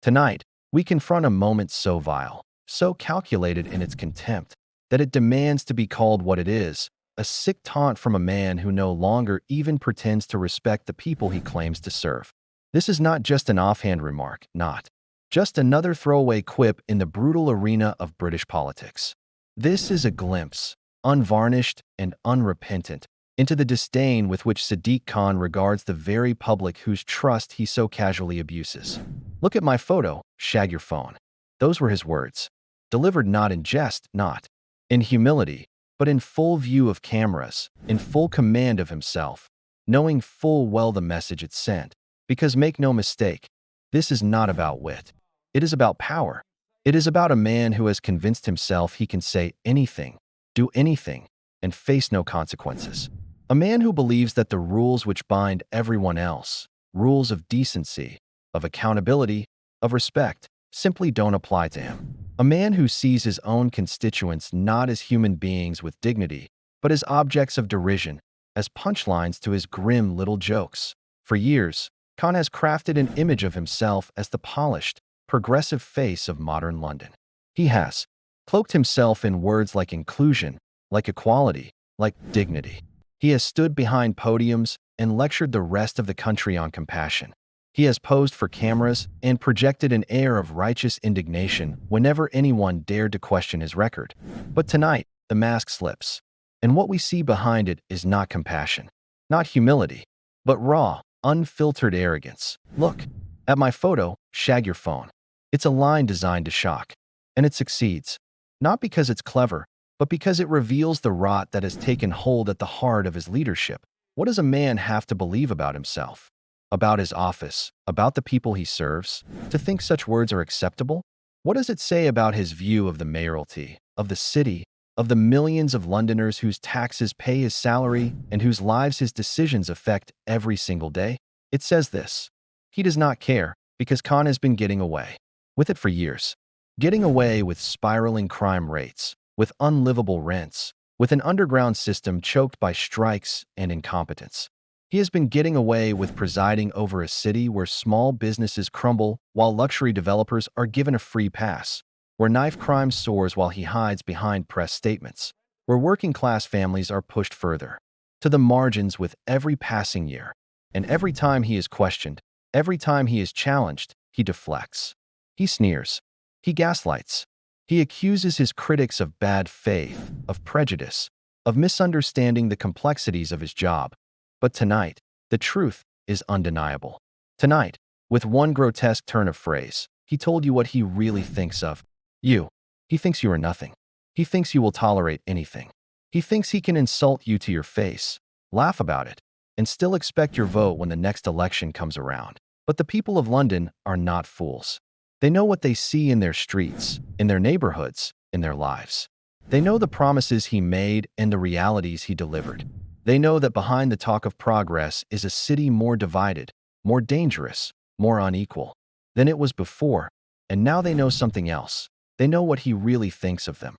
Tonight, we confront a moment so vile, so calculated in its contempt, that it demands to be called what it is, a sick taunt from a man who no longer even pretends to respect the people he claims to serve. This is not just an offhand remark, not just another throwaway quip in the brutal arena of British politics. This is a glimpse, unvarnished and unrepentant, into the disdain with which Sadiq Khan regards the very public whose trust he so casually abuses. "Look at my photo, Shag your phone." Those were his words, delivered not in jest, not in humility, but in full view of cameras, in full command of himself, knowing full well the message it sent. Because make no mistake, this is not about wit. It is about power. It is about a man who has convinced himself he can say anything, do anything, and face no consequences. A man who believes that the rules which bind everyone else, rules of decency, of accountability, of respect, simply don't apply to him. A man who sees his own constituents not as human beings with dignity, but as objects of derision, as punchlines to his grim little jokes. For years, Khan has crafted an image of himself as the polished, progressive face of modern London. He has cloaked himself in words like inclusion, like equality, like dignity. He has stood behind podiums and lectured the rest of the country on compassion. He has posed for cameras and projected an air of righteous indignation whenever anyone dared to question his record. But tonight, the mask slips, and what we see behind it is not compassion, not humility, but raw, unfiltered arrogance. "Look at my photo, Shag your phone." It's a line designed to shock, and it succeeds, not because it's clever, but because it reveals the rot that has taken hold at the heart of his leadership. What does a man have to believe about himself, about his office, about the people he serves, to think such words are acceptable? What does it say about his view of the mayoralty, of the city, of the millions of Londoners whose taxes pay his salary and whose lives his decisions affect every single day? It says this: he does not care, because Khan has been getting away with it for years. Getting away with spiraling crime rates, with unlivable rents, with an underground system choked by strikes and incompetence. He has been getting away with presiding over a city where small businesses crumble while luxury developers are given a free pass, where knife crime soars while he hides behind press statements, where working-class families are pushed further to the margins with every passing year. And every time he is questioned, every time he is challenged, he deflects. He sneers. He gaslights. He accuses his critics of bad faith, of prejudice, of misunderstanding the complexities of his job. But tonight, the truth is undeniable. Tonight, with one grotesque turn of phrase, he told you what he really thinks of you. He thinks you are nothing. He thinks you will tolerate anything. He thinks he can insult you to your face, laugh about it, and still expect your vote when the next election comes around. But the people of London are not fools. They know what they see in their streets, in their neighborhoods, in their lives. They know the promises he made and the realities he delivered. They know that behind the talk of progress is a city more divided, more dangerous, more unequal than it was before. And now they know something else. They know what he really thinks of them.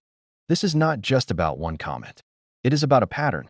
This is not just about one comment. It is about a pattern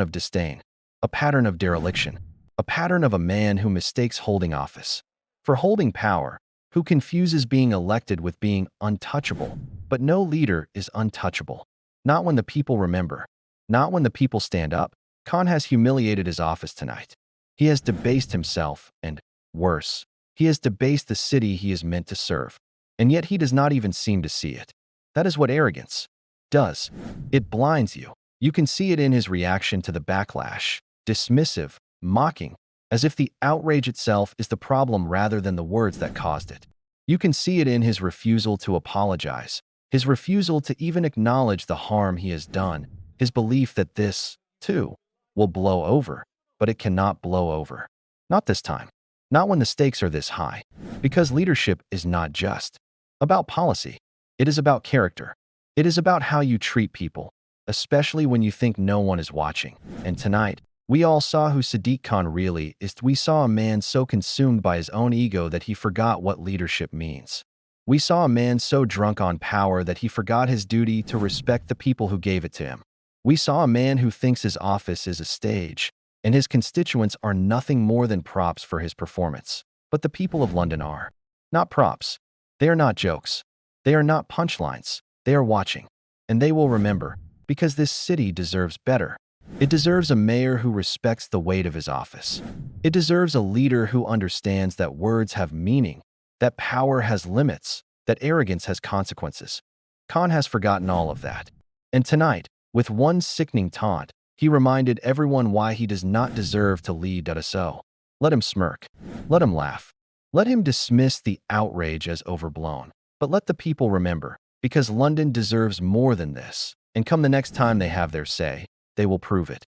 of disdain, a pattern of dereliction, a pattern of a man who mistakes holding office for holding power, who confuses being elected with being untouchable. But no leader is untouchable. Not when the people remember. Not when the people stand up. Khan has humiliated his office tonight. He has debased himself, and, worse, he has debased the city he is meant to serve. And yet he does not even seem to see it. That is what arrogance does. It blinds you. You can see it in his reaction to the backlash, dismissive, mocking, as if the outrage itself is the problem rather than the words that caused it. You can see it in his refusal to apologize, his refusal to even acknowledge the harm he has done, his belief that this, too, will blow over, but it cannot blow over. Not this time. Not when the stakes are this high. Because leadership is not just about policy. It is about character. It is about how you treat people, especially when you think no one is watching. And tonight, we all saw who Sadiq Khan really is. We saw a man so consumed by his own ego that he forgot what leadership means. We saw a man so drunk on power that he forgot his duty to respect the people who gave it to him. We saw a man who thinks his office is a stage, and his constituents are nothing more than props for his performance. But the people of London are. not props. They are not jokes. They are not punchlines. They are watching. And they will remember, because this city deserves better. It deserves a mayor who respects the weight of his office. It deserves a leader who understands that words have meaning, that power has limits, that arrogance has consequences. Khan has forgotten all of that. And tonight, with one sickening taunt, he reminded everyone why he does not deserve to lead so. Let him smirk. Let him laugh. Let him dismiss the outrage as overblown. But let the people remember, because London deserves more than this. And come the next time they have their say, they will prove it.